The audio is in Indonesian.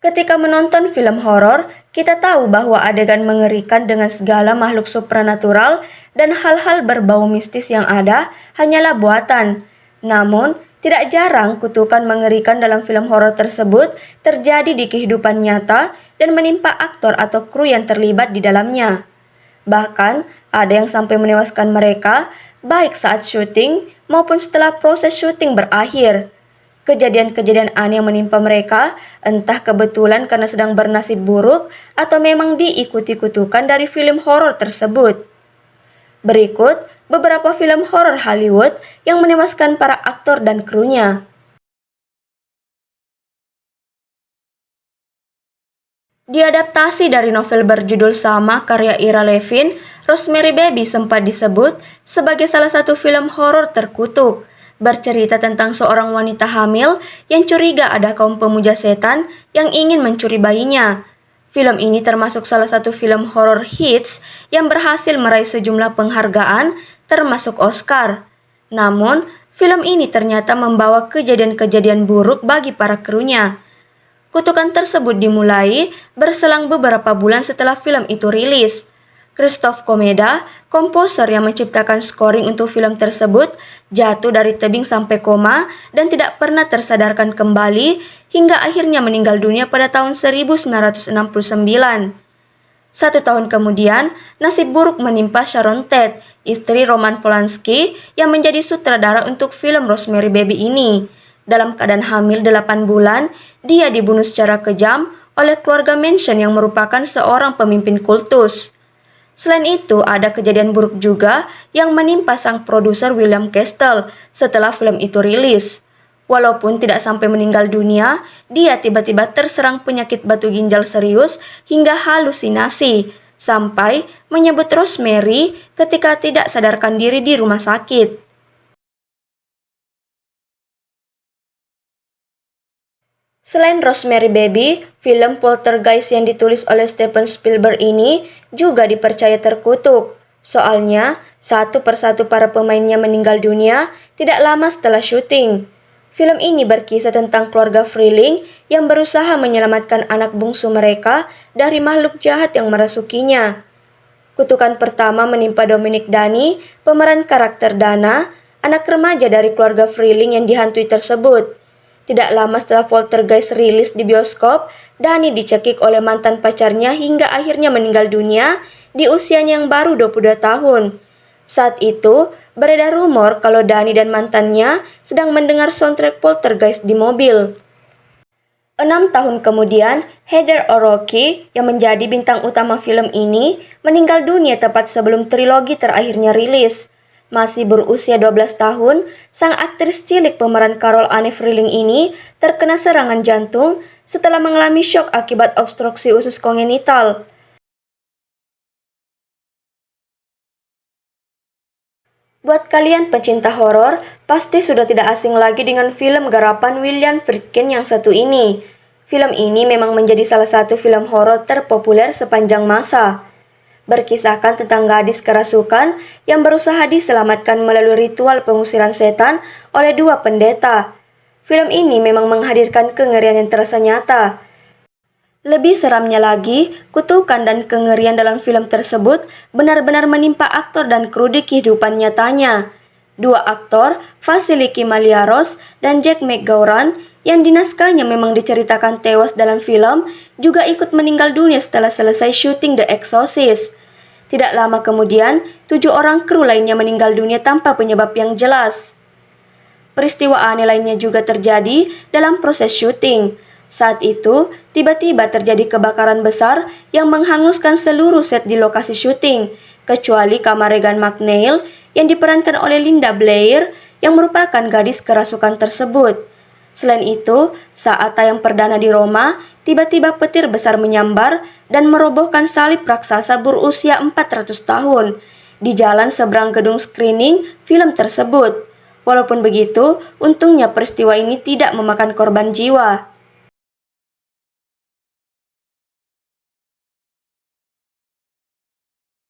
Ketika menonton film horor, kita tahu bahwa adegan mengerikan dengan segala makhluk supranatural dan hal-hal berbau mistis yang ada hanyalah buatan. Namun, tidak jarang kutukan mengerikan dalam film horor tersebut terjadi di kehidupan nyata dan menimpa aktor atau kru yang terlibat di dalamnya. Bahkan, ada yang sampai menewaskan mereka, baik saat syuting maupun setelah proses syuting berakhir. Kejadian-kejadian aneh yang menimpa mereka, entah kebetulan karena sedang bernasib buruk atau memang diikuti kutukan dari film horor tersebut. Berikut beberapa film horor Hollywood yang menewaskan para aktor dan krunya. Diadaptasi dari novel berjudul sama karya Ira Levin, Rosemary Baby sempat disebut sebagai salah satu film horor terkutuk. Bercerita tentang seorang wanita hamil yang curiga ada kaum pemuja setan yang ingin mencuri bayinya. Film ini termasuk salah satu film horor hits yang berhasil meraih sejumlah penghargaan, termasuk Oscar. Namun, film ini ternyata membawa kejadian-kejadian buruk bagi para krunya. Kutukan tersebut dimulai berselang beberapa bulan setelah film itu rilis. Christoph Komeda, komposer yang menciptakan scoring untuk film tersebut, jatuh dari tebing sampai koma dan tidak pernah tersadarkan kembali hingga akhirnya meninggal dunia pada tahun 1969. 1 tahun kemudian, nasib buruk menimpa Sharon Tate, istri Roman Polanski yang menjadi sutradara untuk film Rosemary Baby ini. Dalam keadaan hamil 8 bulan, dia dibunuh secara kejam oleh keluarga Manson yang merupakan seorang pemimpin kultus. Selain itu, ada kejadian buruk juga yang menimpa sang produser William Castle setelah film itu rilis. Walaupun tidak sampai meninggal dunia, dia tiba-tiba terserang penyakit batu ginjal serius hingga halusinasi, sampai menyebut Rosemary ketika tidak sadarkan diri di rumah sakit. Selain Rosemary Baby, film Poltergeist yang ditulis oleh Steven Spielberg ini juga dipercaya terkutuk. Soalnya, satu persatu para pemainnya meninggal dunia tidak lama setelah syuting. Film ini berkisah tentang keluarga Freeling yang berusaha menyelamatkan anak bungsu mereka dari makhluk jahat yang merasukinya. Kutukan pertama menimpa Dominic Dani, pemeran karakter Dana, anak remaja dari keluarga Freeling yang dihantui tersebut. Tidak lama setelah Poltergeist rilis di bioskop, Dani dicekik oleh mantan pacarnya hingga akhirnya meninggal dunia di usianya yang baru 22 tahun. Saat itu, beredar rumor kalau Dani dan mantannya sedang mendengar soundtrack Poltergeist di mobil. 6 tahun kemudian, Heather O'Rourke yang menjadi bintang utama film ini meninggal dunia tepat sebelum trilogi terakhirnya rilis. Masih berusia 12 tahun, sang aktris cilik pemeran Carol Anne Freeling ini terkena serangan jantung setelah mengalami syok akibat obstruksi usus kongenital. Buat kalian pecinta horor, pasti sudah tidak asing lagi dengan film garapan William Friedkin yang satu ini. Film ini memang menjadi salah satu film horor terpopuler sepanjang masa. Berkisahkan tentang gadis kerasukan yang berusaha diselamatkan melalui ritual pengusiran setan oleh 2 pendeta. Film ini memang menghadirkan kengerian yang terasa nyata. Lebih seramnya lagi, kutukan dan kengerian dalam film tersebut benar-benar menimpa aktor dan kru di kehidupan nyatanya. 2 aktor, Vasiliki Maliaros dan Jack McGowan, yang dinaskahnya memang diceritakan tewas dalam film, juga ikut meninggal dunia setelah selesai syuting The Exorcist. Tidak lama kemudian, 7 orang kru lainnya meninggal dunia tanpa penyebab yang jelas. Peristiwa aneh lainnya juga terjadi dalam proses syuting. Saat itu, tiba-tiba terjadi kebakaran besar yang menghanguskan seluruh set di lokasi syuting, kecuali kamar Regan McNeil yang diperankan oleh Linda Blair yang merupakan gadis kerasukan tersebut. Selain itu, saat tayang perdana di Roma, tiba-tiba petir besar menyambar dan merobohkan salib raksasa berusia 400 tahun di jalan seberang gedung screening film tersebut. Walaupun begitu, untungnya peristiwa ini tidak memakan korban jiwa.